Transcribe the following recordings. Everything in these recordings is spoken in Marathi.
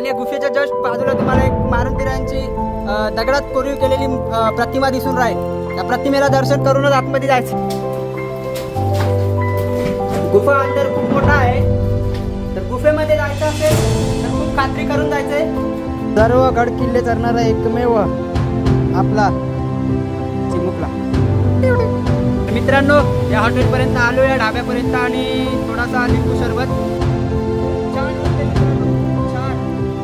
आणि या गुफेच्या जस्ट बाजूला तुम्हाला एक मारुतीरायांची दगडात कोरीव केलेली प्रतिमा दिसून राहील। त्या प्रतिमेला दर्शन करूनच आतमध्ये जायचं। गुफा अंतर खूप मोठा आहे, तर गुफेमध्ये जायचं असेल तर खूप खात्री करून जायचंय। सर्व गड किल्ले चरणारा एकमेव आपला चिमुकला। मित्रांनो, या हॉटेलपर्यंत आलो, या ढाब्यापर्यंत, आणि थोडासा लिंबू सरबत छान होते मित्रांनो, छान।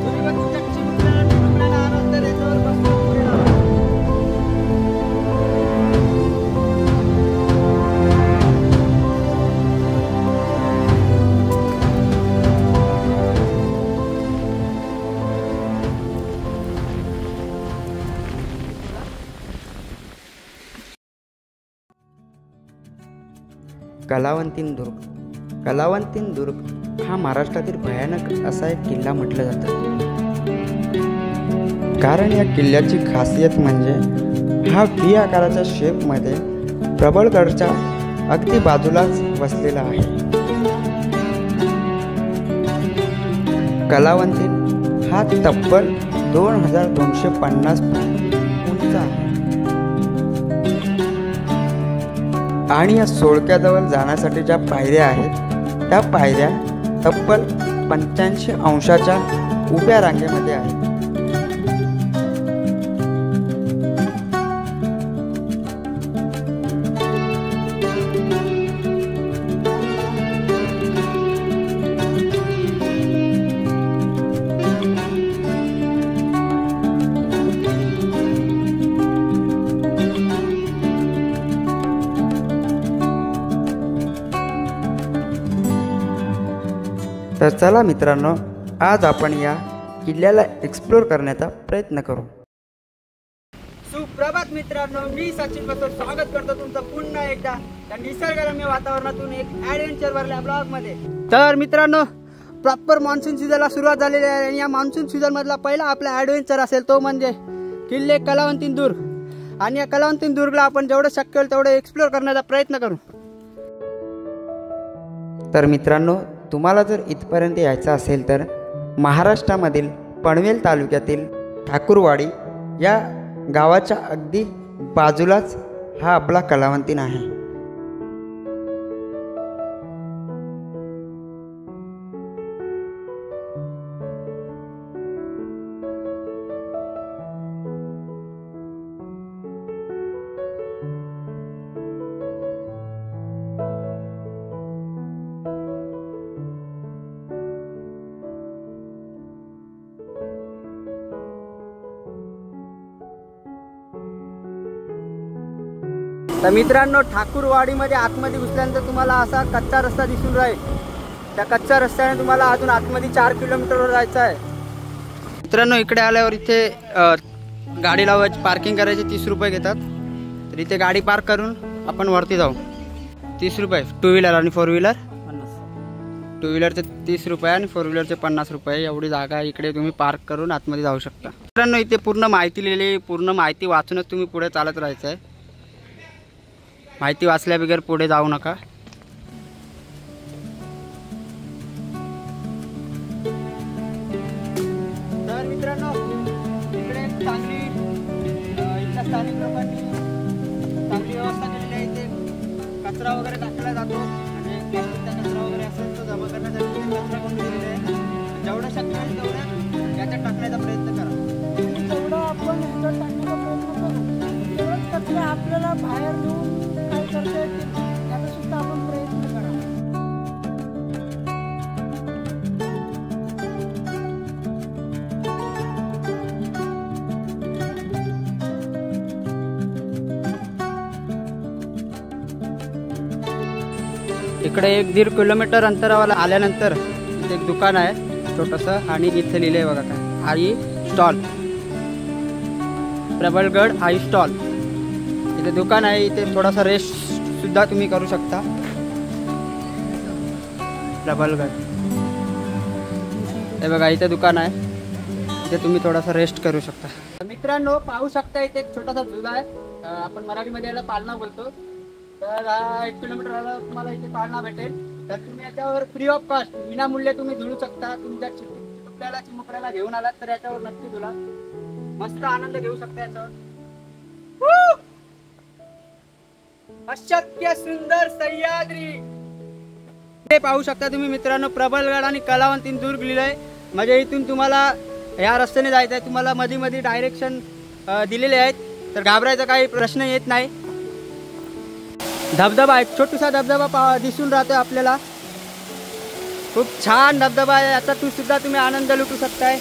तुम्ही पण तुमच्या चिमुकल्याला आनंद याच्यावर बसून पुढे लावा। कलावंतीन दुर्ग। कलावंतीन दुर्ग हा महाराष्ट्रातील भयानक असा एक किल्ला म्हटलं जातं, कारण या किल्ल्याची खासियत म्हणजे हा व्ही आकाराच्या शेपमध्ये प्रबळगडच्या अगदी बाजूलाच वसलेला आहे। कलावंतीन हा तब्बल 2250 उंच आहे आणि या सोळक्याजवळ जाण्यासाठी ज्या पायऱ्या आहेत त्या पायऱ्या तब्बल 85 अंशाच्या उभ्या रांगेमध्ये आहेत। तर चला मित्रांनो, आज आपण या किल्ल्याला एक्सप्लोर करण्याचा प्रयत्न करू। सुप्रभात मित्रांनो, मी सचिन बसव स्वागत करतो तुमचं पुन्हा एकदा त्या निसर्गरम्य वातावरणातून एक ॲडव्हेंचर भरल्या ब्लॉगमध्ये। तर मित्रांनो, प्रॉपर मान्सून सीझनला सुरुवात झालेली आहे आणि या मान्सून सीझन मधला पहिला आपला ॲडव्हेंचर असेल तो म्हणजे किल्ले कलावंतीन दुर्ग। आणि या कलावंतीन दुर्गला आपण जेवढं शक्य होईल तेवढं एक्सप्लोर करण्याचा प्रयत्न करू। तर मित्रांनो, तुम्हाला जर इथपर्यंत यायचं असेल तर महाराष्ट्रामधील पनवेल तालुक्यातील ठाकूरवाडी या गावाच्या अगदी बाजूलाच हा आपला कलावंतीन आहे। तर मित्रांनो, ठाकूरवाडीमध्ये आतमध्ये घुसल्यानंतर तुम्हाला असा कच्चा रस्ता दिसून राहील। त्या कच्च्या रस्त्याने तुम्हाला अजून आतमध्ये 4 किलोमीटरवर जायचं आहे। मित्रांनो, इकडे आल्यावर इथे गाडी लावायची, पार्किंग करायची 30 रुपये घेतात। तर इथे गाडी पार्क करून आपण वरती जाऊ। 30 रुपये टू व्हीलर आणि 4 व्हीलर 50। टू व्हीलरचे 30 रुपये आणि 4 व्हीलरचे 50 रुपये। एवढी जागा इकडे तुम्ही पार्क करून आतमध्ये जाऊ शकता। मित्रांनो, इथे पूर्ण माहिती लिहिलेली, पूर्ण माहिती वाचूनच तुम्ही पुढे चालत राहायचं आहे। माहिती वाचल्या बगैर पुढे जाऊ नका। तर मित्रांनो, इकडे चांगली इथल्या स्थानिक लोकांनी चांगली व्यवस्था केलेली आहे। इथे कचरा वगैरे टाकला जातो आणि प्लास्टिकचा कचरा वगैरे असेल तो जमा करण्यासाठी कचरा कोंडी दिलेली आहे। जेवढं शक्य आहे तेवढं याच्यात टाकण्याचा प्रयत्न करा। जेवढं आपण ह्याच्यात टाकण्याचा प्रयत्न करू तेवढंच कचरा आपल्याला बाहेर नेऊन काय करता येतील याचा सुद्धा आपण प्रयत्न करा। इकडे 1-1.5 किलोमीटर अंतरावर आल्यानंतर इथे एक दुकान आहे छोटंसं, आणि इथे लिहिलंय बघा काय, आई स्टॉल, प्रबळगड आई स्टॉल। इथे दुकान आहे, इथे थोडासा रेस्ट सुद्धा तुम्ही करू शकता। प्रबळगड हे बघा, इथे दुकान आहे, इथे तुम्ही थोडासा रेस्ट करू शकता। मित्रांनो, पाहू शकता इथे एक छोटासा झुला आहे, आपण मराठीमध्ये याला पाळणा बोलतो। तर 1 किलोमीटरला तुम्हाला इथे पाळणा भेटेल। तर तुम्ही याच्यावर फ्री ऑफ कॉस्ट विनामूल्य तुम्ही झुलू शकता। तुमच्या आपल्याला चिमुकड्याला घेऊन आलात तर याच्यावर नक्की तुला मस्त आनंद घेऊ शकता याच्यावर. अशक्य सुंदर सह्याद्री हे पाहू शकता तुम्ही मित्रांनो. प्रबलगड आणि कलावंतीन दुर्ग लिहिलंय. म्हणजे इथून तुम्हाला या रस्त्याने जायचं आहे. तुम्हाला मध्ये मध्ये डायरेक्शन दिलेले आहेत, तर घाबरायचा काही प्रश्न येत नाही. धबधबा, एक छोटासा धबधबा दिसून राहतोय आपल्याला. खूप छान धबधबा आहे, याचा सुद्धा तुम्ही आनंद लुटू शकताय.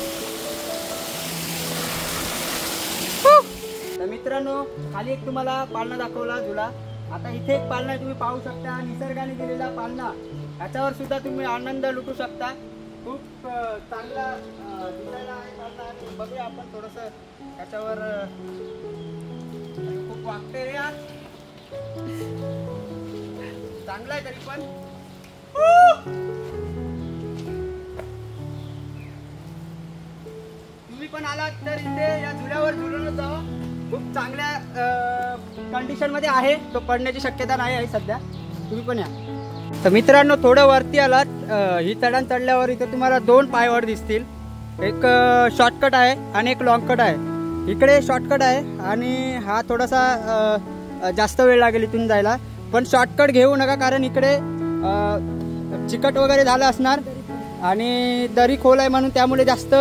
तर मित्रांनो, खाली एक तुम्हाला पाळणा दाखवला झुला. आता इथे एक पाळणा तुम्ही पाहू शकता, निसर्गाने दिलेला पाळणा. याच्यावर सुद्धा तुम्ही आनंद लुटू शकता. खूप चांगला दिसायला आहे पाळणा. बघूया आपण थोडंसं त्याच्यावर. खूप वागते रे यार, चांगला आहे तरी पण. तुम्ही पण आलात तर इथे या झुल्यावर झुलूनच जावा. खूप चांगल्या कंडिशन मध्ये आहे, तो पडण्याची शक्यता नाही आहे सध्या. तुम्ही पण या. तर मित्रांनो, थोडं वरती आलात, ही चढण चढल्यावर इथे तुम्हाला 2 पायवाट दिसतील. एक शॉर्टकट आहे आणि एक लॉंग कट आहे. इकडे शॉर्टकट आहे आणि हा थोडासा जास्त वेळ लागेल इथून जायला. पण शॉर्टकट घेऊ नका, कारण इकडे चिकट वगैरे झालं असणार आणि दरी खोल आहे म्हणून त्यामुळे जास्त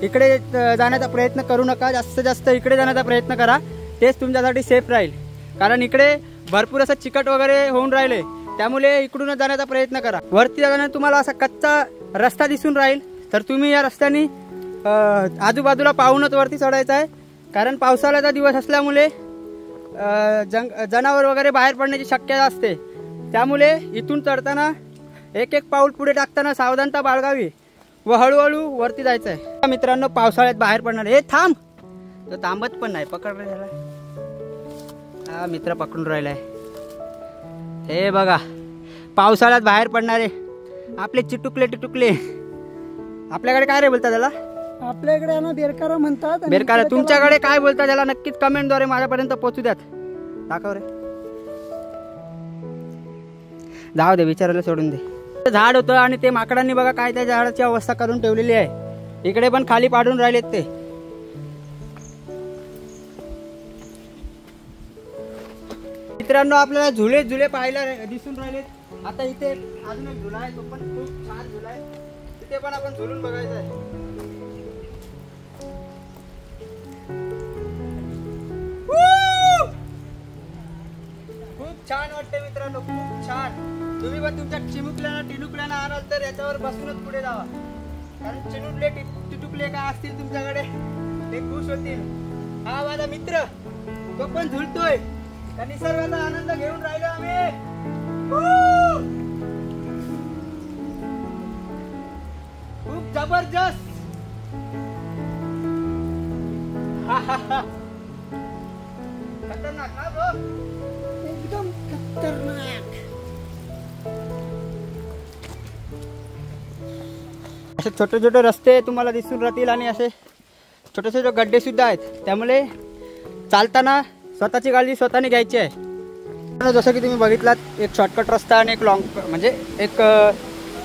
इकडे जाण्याचा प्रयत्न करू नका. जास्तीत जास्त इकडे जाण्याचा प्रयत्न करा, तेच तुमच्यासाठी सेफ राहील. कारण इकडे भरपूर असं चिकट वगैरे होऊन राहिले, त्यामुळे इकडूनच जाण्याचा प्रयत्न करा. वरती जाताना तुम्हाला असा कच्चा रस्ता दिसून राहील, तर तुम्ही या रस्त्याने आजूबाजूला पाहूनच वरती चढायचं आहे. कारण पावसाळ्याचा दिवस असल्यामुळे जनावर वगैरे बाहेर पडण्याची शक्यता असते. त्यामुळे इथून चढताना एक एक पाऊल पुढे टाकताना सावधानता बाळगावी व हळूहळू वरती जायचं आहे. मित्रांनो, पावसाळ्यात बाहेर पडणार. हे थांब, तो थांबत पण नाही. पकड रे त्याला. हा मित्र पकडून राहिलाय. हे बघा, पावसाळ्यात बाहेर पडणारे आपले चिटुकले टिटुकले. आपल्याकडे काय रे बोलतात त्याला? आपल्याकडे ना बेरकारा म्हणतात. बेरकारा. तुमच्याकडे काय बोलतात त्याला नक्कीच कमेंटद्वारे माझ्यापर्यंत पोहोचू द्यात. दाखव रे. जाऊ दे, विचारायला सोडून दे. झाड होतं आणि ते माकडांनी बघा काय त्या झाडाची अवस्था करून ठेवलेली आहे. इकडे पण खाली पाडून राहिलेत ते. मित्रांनो, आपल्याला झुले झुले पाहायला दिसून राहिलेत. आता इथे अजून एक झुला आहे, तो पण खूप छान झुला आहे. तिथे पण आपण झुलून बघायचं आहे. खूप छान वाटते मित्रांनो, खूप छान. तुम्ही पण तुमच्या चिमुकल्यांना टिनुकल्यांना आणाल तर याच्यावर बसूनच पुढे जावा. कारण चिनुकले टिटुकले काय असतील तुमच्याकडे, ते खुश होतील. हा माझा मित्र, तो पण झुलतोय. त्या निसर्गाचा आनंद घेऊन राहिलो आम्ही. खूप जबरदस्त. खतरनाक ना ब्रो? एकदम खतरनाक. असे छोटे छोटे रस्ते तुम्हाला दिसून राहतील आणि असे छोटे छोटे गड्डे सुद्धा आहेत. त्यामुळे चालताना स्वतःची काळजी स्वतःने घ्यायची आहे. जसं की तुम्ही बघितलात, एक शॉर्टकट रस्ता आणि एक लॉंग, म्हणजे एक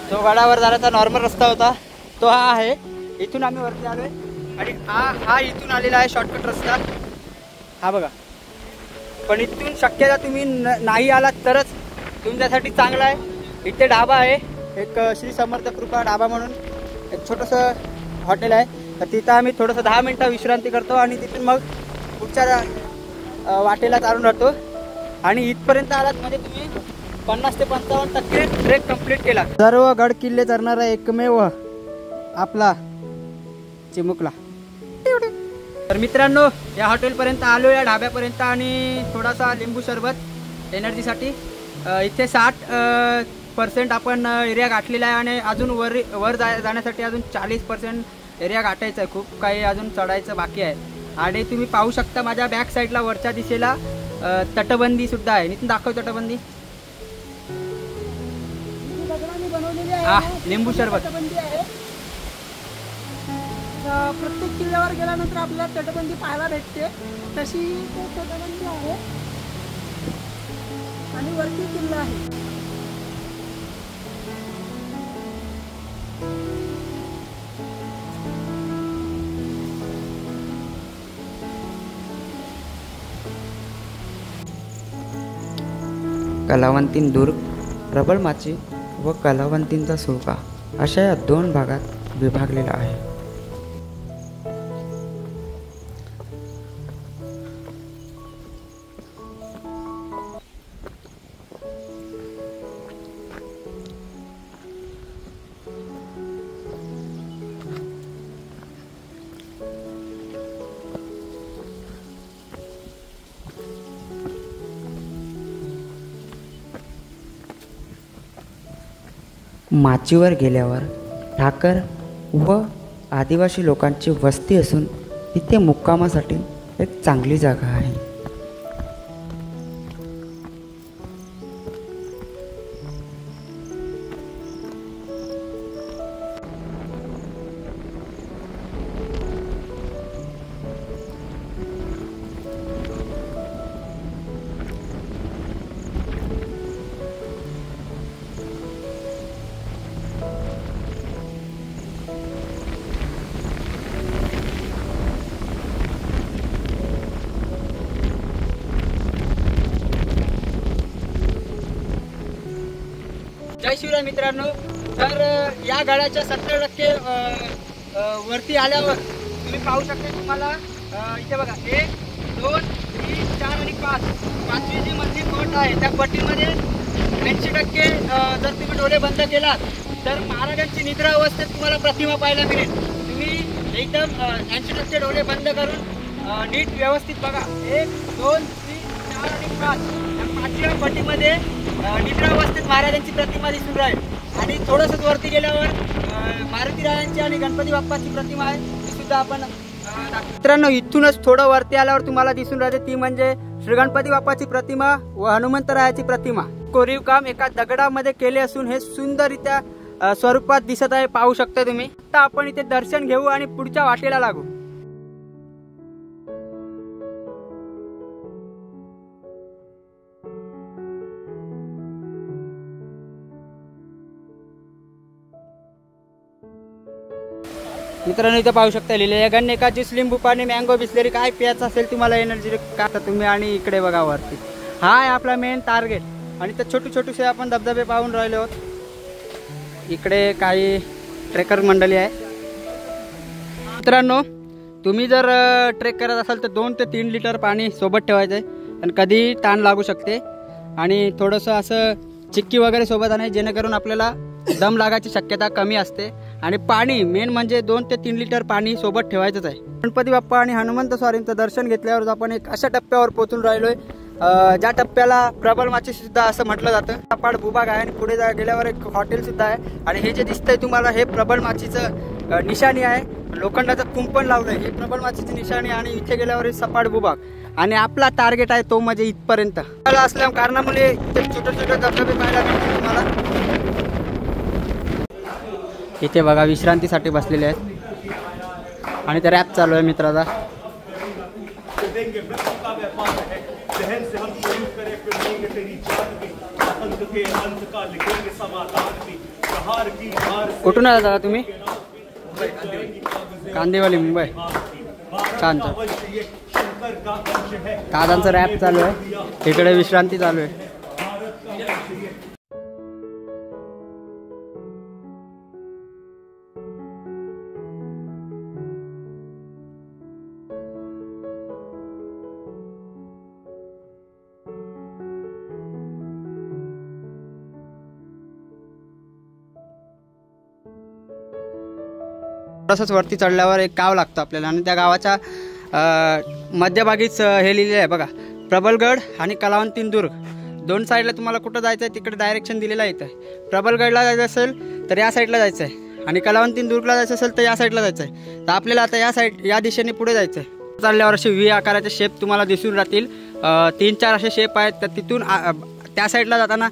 जो गडावर जाण्याचा नॉर्मल रस्ता होता तो हा आहे. इथून आम्ही वरती आलोय आणि हा इथून आलेला आहे शॉर्टकट रस्ता. हा बघा. पण इथून शक्यता तुम्ही नाही आलात तरच तुमच्यासाठी चांगला आहे. इथे ढाबा आहे, एक श्री समर्थ कृपा ढाबा म्हणून एक छोटंसं हॉटेल आहे. तर तिथं आम्ही थोडंसं 10 मिनिटं विश्रांती करतो आणि तिथून मग पुढच्या वाटेला चालून राहतो. आणि इथपर्यंत आलात म्हणजे तुम्ही 50 ते 55% ट्रेक कंप्लीट केला. सर्व गड किल्ले चढणारा एकमेव आपला चिमुकला. तर मित्रांनो, या हॉटेलपर्यंत आलो, या ढाब्यापर्यंत, आणि थोडासा लिंबू सरबत एनर्जीसाठी. इथे 60% आपण एरिया गाठलेला आहे आणि अजून वर जाण्यासाठी अजून 40% एरिया गाठायचा आहे. खूप काही अजून चढायचं बाकी आहे. आणि तुम्ही पाहू शकता माझ्या बॅक साईडला वरच्या दिशेला तटबंदी सुद्धा आहे. इथून दाखव तटबंदी. हा, लिंबू सरबत. प्रत्येक किल्ल्यावर गेल्यानंतर आपल्याला तटबंदी पाहायला भेटते. तशी तो तटबंदी आहे आणि वरती किल्ला आहे. कलावंतीन दुर्ग, प्रबलमाची व कलावंतींचा सुळका अशा या 2 भागात विभागलेला आहे. माचीवर गेल्यावर ठाकर व आदिवासी लोकांची वस्ती असून तिथे मुक्कामासाठी एक चांगली जागा आहे. जय शिवराय मित्रांनो. तर या गडाच्या 70% वरती आल्यावर तुम्ही पाहू शकता. तुम्हाला इथे बघा 1, 2, 3, 4 आणि 5 पाचवी जी मधली पट आहे त्या पट्टीमध्ये 80% जर तुम्ही डोळे बंद केलात तर महाराजांची निद्रा अवस्थेत तुम्हाला प्रतिमा पाहायला मिळेल. तुम्ही एकदम 80% डोळे बंद करून नीट व्यवस्थित बघा. 1, 2, 3, 4 आणि 5 या 5व्या पट्टीमध्ये निद्रा अवस्थेत महाराजांची प्रतिमा दिसून राहील. आणि थोडंसं वरती गेल्यावर मारुती रायांची आणि गणपती बाप्पाची प्रतिमा आहे ती सुद्धा आपण मित्रांनो इथूनच थोडं वरती आल्यावर तुम्हाला दिसून राहते ती म्हणजे श्री गणपती बाप्पाची प्रतिमा व हनुमंतरायाची प्रतिमा. कोरीव काम एका दगडामध्ये केले असून हे सुंदररित्या स्वरूपात दिसत आहे. पाहू शकता तुम्ही. आता आपण इथे दर्शन घेऊ आणि पुढच्या वाटेला लागू. मित्रांनो इथे पाहू शकता लिहिले गन्नेका ज्यूस, लिंबू पाणी, मँगो बिस्लेरी काय प्यायचं असेल तुम्हाला एनर्जी का तुम्ही. आणि इकडे बघा वरती हा आहे आपला मेन टार्गेट. आणि ते छोटूसे आपण धबधबे पाहून राहिले आहोत. इकडे काही ट्रेकर मंडळी आहे. मित्रांनो तुम्ही जर ट्रेक करत असाल तर 2 ते 3 लिटर पाणी सोबत ठेवायचं आहे. आणि कधी ताण लागू शकते. आणि थोडंसं असं चिक्की वगैरे सोबत आणायचं जेणेकरून आपल्याला दम लागायची शक्यता कमी असते. आणि पाणी मेन म्हणजे 2 ते 3 लिटर पाणी सोबत ठेवायचंच आहे. गणपती बाप्पा आणि हनुमंत स्वारींचं दर्शन घेतल्यावर आपण एक अशा टप्प्यावर पोहोचून राहिलोय ज्या टप्प्याला प्रबलमाची सुद्धा असं म्हटलं जातं. सपाट भूभाग आहे आणि पुढे गेल्यावर एक हॉटेल सुद्धा आहे. आणि हे जे दिसतंय तुम्हाला हे प्रबलमाचीचं निशाणी आहे. लोखंडाचं कुंपण लावलंय हे प्रबलमाचीची निशाणी. आणि इथे गेल्यावर हे सपाट भूभाग. आणि आपला टार्गेट आहे तो म्हणजे इथपर्यंत असल्या कारणामुळे छोटे धबधबे पाहायला मिळतील तुम्हाला. इथे बघा विश्रांतीसाठी बसलेले आहेत आणि ते रॅप चालू आहे मित्राचा. कुठून आला दादा तुम्ही? कांदेवाली मुंबई. छान छान. दादांचं रॅप चालू आहे. इकडे विश्रांती चालू आहे. थोडंसंच वरती चढल्यावर एक गाव लागतं आपल्याला. आणि त्या गावाच्या मध्यभागीच हे लिहिलेलं आहे बघा प्रबलगड आणि कलावंतीन दुर्ग. 2 साईडला तुम्हाला कुठं जायचं आहे तिकडे डायरेक्शन दिलेलं आहे. प्रबलगडला जायचं असेल तर या साईडला जायचं आहे आणि कलावंतीन दुर्गला जायचं असेल तर या साईडला जायचं आहे. तर आपल्याला आता या दिशेने पुढे जायचं आहे. चालल्यावर असे व्ही आकाराचे शेप तुम्हाला दिसून राहतील. 3-4 असे शेप आहेत. तर तिथून त्या साईडला जाताना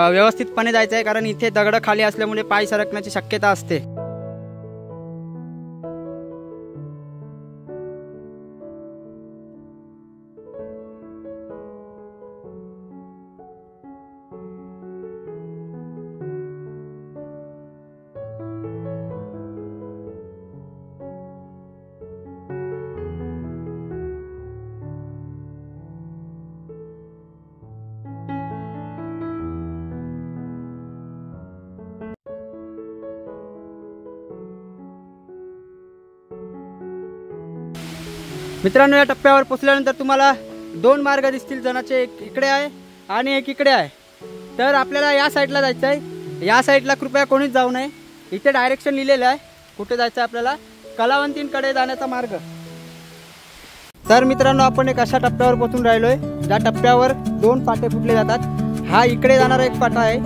व्यवस्थितपणे जायचं आहे कारण इथे दगडं खाली असल्यामुळे पाय सरकण्याची शक्यता असते. मित्रांनो, या टप्प्यावर पोचल्यानंतर तुम्हाला 2 मार्ग दिसतील. जणाचे एक इकडे आहे आणि एक इकडे आहे. तर आपल्याला या साईडला जायचं आहे. या साईडला कृपया कोणीच जाऊ नये. इथे डायरेक्शन लिहिलेलं आहे कुठे जायचं आहे आपल्याला. कलावंतींकडे जाण्याचा मार्ग. तर मित्रांनो, आपण एक अशा टप्प्यावर पोहोचून राहिलो आहे ज्या टप्प्यावर 2 फाटे फुटले जातात. हा इकडे जाणारा एक फाटा आहे,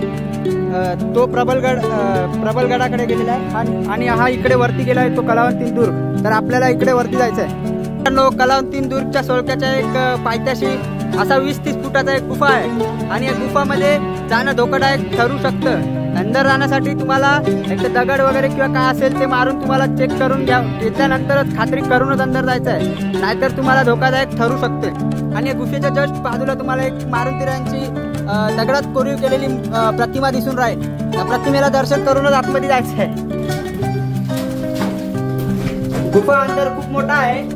तो प्रबलगडाकडे गेलेला आहे आणि हा इकडे वरती गेला आहे, तो कलावंतीन दुर्ग. तर आपल्याला इकडे वरती जायचं आहे. मित्रांनो, कलावंतीन दुर्गच्या सोळक्याच्या एक पायथ्याशी असा 20-30 फुटाचा एक गुफा आहे आणि या गुफामध्ये जाणं धोकादायक ठरू शकतं. अंदर जाण्यासाठी तुम्हाला एक दगड वगैरे किंवा काय असेल ते मारून तुम्हाला चेक करून घ्या. घेतल्यानंतरच खात्री करूनच अंदर जायचं आहे, नाहीतर तुम्हाला धोकादायक ठरू शकते. आणि या गुफेच्या जस्ट बाजूला तुम्हाला एक मारुतीरायांची दगडात कोरीव केलेली प्रतिमा दिसून राहील. त्या प्रतिमेला दर्शन करूनच आतमध्ये जायचं आहे. गुफा अंदर खूप मोठा आहे.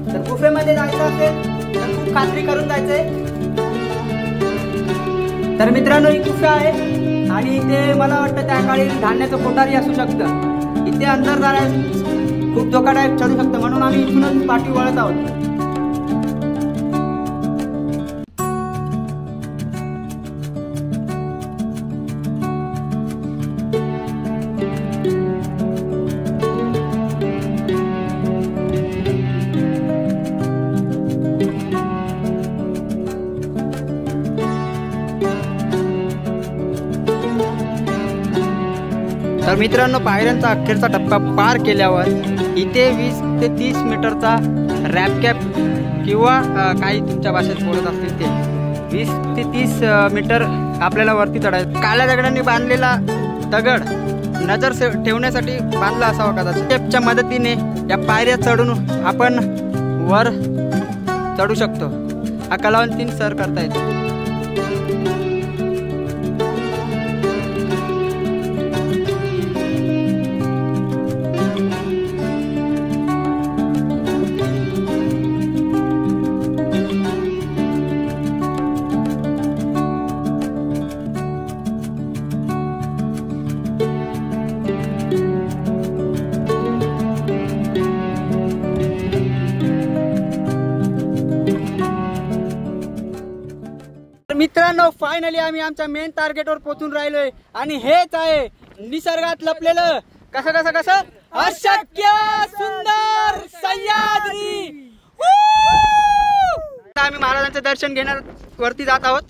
तर गुफेमध्ये जायचं असेल तर खूप खात्री करून जायचंय. तर मित्रांनो, ही गुफा आहे आणि इथे मला वाटतं त्या काळी धान्याचं कोठारी असू शकतं. इथे अंदर जाण्यास खूप धोकादायक ठरू शकतं, म्हणून आम्ही इथूनच पाठी वळत आहोत. तर मित्रांनो, पायऱ्यांचा अखेरचा टप्पा पार केल्यावर इथे 20 ते 30 मीटरचा रॅप कॅप किंवा काही तुमच्या भाषेत बोलत असतील ते 20 ते 30 मीटर आपल्याला वरती चढायचं. काळ्या दगडांनी बांधलेला दगड नजर ठेवण्यासाठी बांधला असावा कदाचित. कॅपच्या मदतीने या पायऱ्या चढून आपण वर चढू शकतो. हा कलावंतीन सर करता येतो. मित्रांनो, फायनली आम्ही आमच्या मेन टार्गेटवर पोहोचून राहिलोय आणि हेच आहे निसर्गात लपलेलं कसं अशक्य सुंदर सह्याद्री. आम्ही महाराजांचं दर्शन घेणार वरती जात आहोत.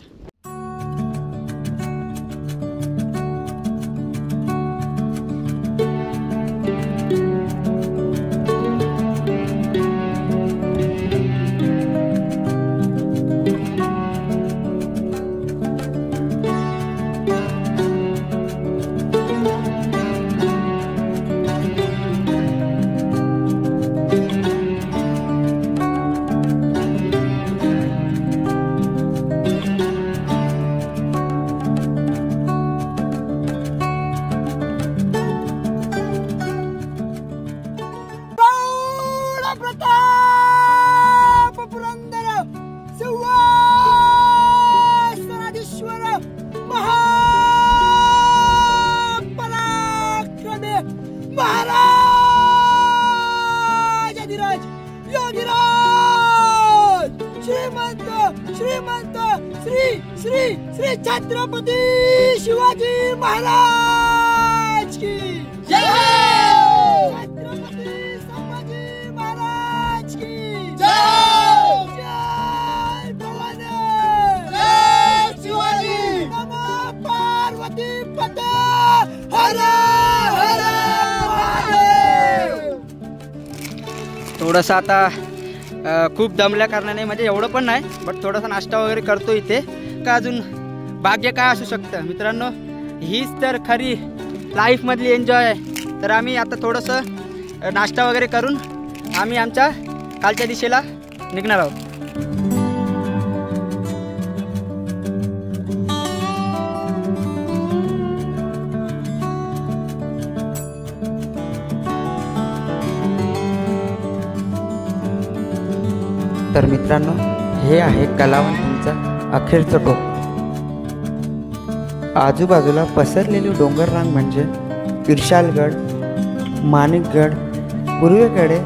श्रीमंत श्री श्री श्री छत्रपती शिवाजी महाराज की जय. छत्रपती संभाजी महाराज की जय. जय भवानी जय शिवाजी. नमो पार्वती पते हर हर महादेव. थोडंसं आता खूप दमल्या कारणाने, म्हणजे एवढं पण नाही, बट थोडासा नाश्ता वगैरे करतो इथे. का अजून भाग्य काय असू शकतं मित्रांनो. हीच तर खरी लाईफमधली एन्जॉय आहे. तर आम्ही आता थोडंसं नाश्ता वगैरे करून आम्ही आमच्या कालच्या दिशेला निघणार आहोत. तर मित्रांनो, हे आहे कलावंतींचं अखेरचं टोक. आजूबाजूला पसरलेली डोंगररांग म्हणजे विशालगड, माणिकगड, पूर्वेकडे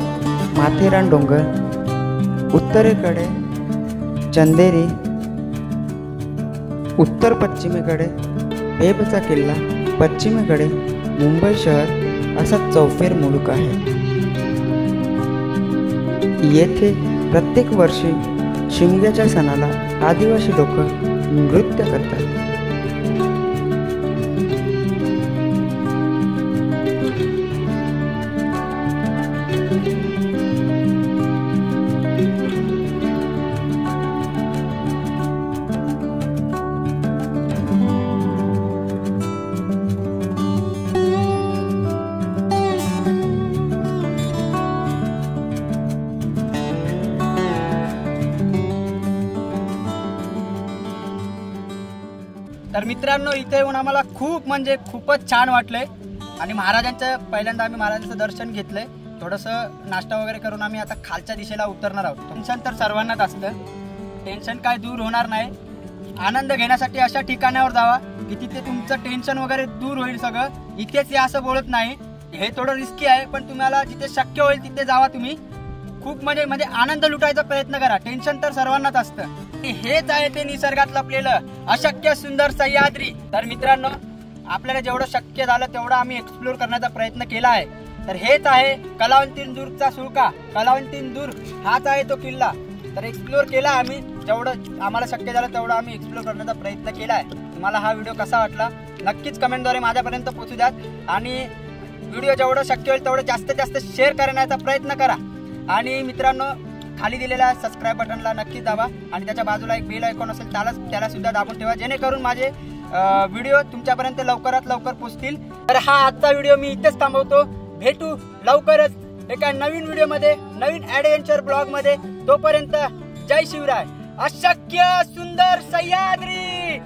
माथेरान डोंगर उत्तरेकडे चंदेरी, उत्तर पश्चिमेकडे पेबचा किल्ला, पश्चिमेकडे मुंबई शहर असा चौफेर मुलूक आहे. येथे प्रत्येक वर्षी शिमग्याच्या सणाला आदिवासी लोक नृत्य करतात. तर मित्रांनो, इथे येऊन आम्हाला खूप म्हणजे खूपच छान वाटलंय आणि पहिल्यांदा आम्ही महाराजांचं दर्शन घेतलंय. थोडंसं नाश्ता वगैरे करून आम्ही आता खालच्या दिशेला उतरणार आहोत. टेन्शन तर सर्वांनाच असतं, टेन्शन काय दूर होणार नाही. आनंद घेण्यासाठी अशा ठिकाणावर जावा की तिथे तुमचं टेन्शन वगैरे दूर होईल सगळं. इथेच या असं बोलत नाही, हे थोडं रिस्की आहे, पण तुम्हाला जिथे शक्य होईल तिथे जावा. तुम्ही खूप म्हणजे आनंद लुटायचा प्रयत्न करा. टेन्शन तर सर्वांनाच असतं. हेच आहे ते निसर्गात लपलेलं अशक्य सुंदर सह्याद्री. तर मित्रांनो, आपल्याला जेवढं शक्य झालं तेवढं आम्ही एक्सप्लोर करण्याचा प्रयत्न केला आहे. तर हेच आहे कलावंतींदूरचा सुळका. कलावंतींदूर हाच आहे तो किल्ला. तर एक्सप्लोर केला आम्ही, जेवढं आम्हाला शक्य झालं तेवढं आम्ही एक्सप्लोर करण्याचा प्रयत्न केला आहे. तुम्हाला हा व्हिडिओ कसा वाटला नक्कीच कमेंटद्वारे माझ्यापर्यंत पोहोचू द्या आणि व्हिडिओ जेवढं शक्य होईल तेवढं जास्तीत जास्त शेअर करण्याचा प्रयत्न करा. आणि मित्रांनो, खाली दिलेल्या सबस्क्राईब बटनला नक्की दाबा आणि त्याच्या बाजूला एक बेल आयकॉन असेल त्याला सुद्धा दाबून ठेवा, जेणेकरून माझे व्हिडिओ तुमच्यापर्यंत लवकरात लवकर पोहोचतील. तर हा आजचा व्हिडिओ मी इथेच थांबवतो. भेटू लवकरच एका नवीन व्हिडिओमध्ये, नवीन ॲडव्हेंचर ब्लॉगमध्ये. तोपर्यंत जय शिवराय. अशक्य सुंदर सह्याद्री.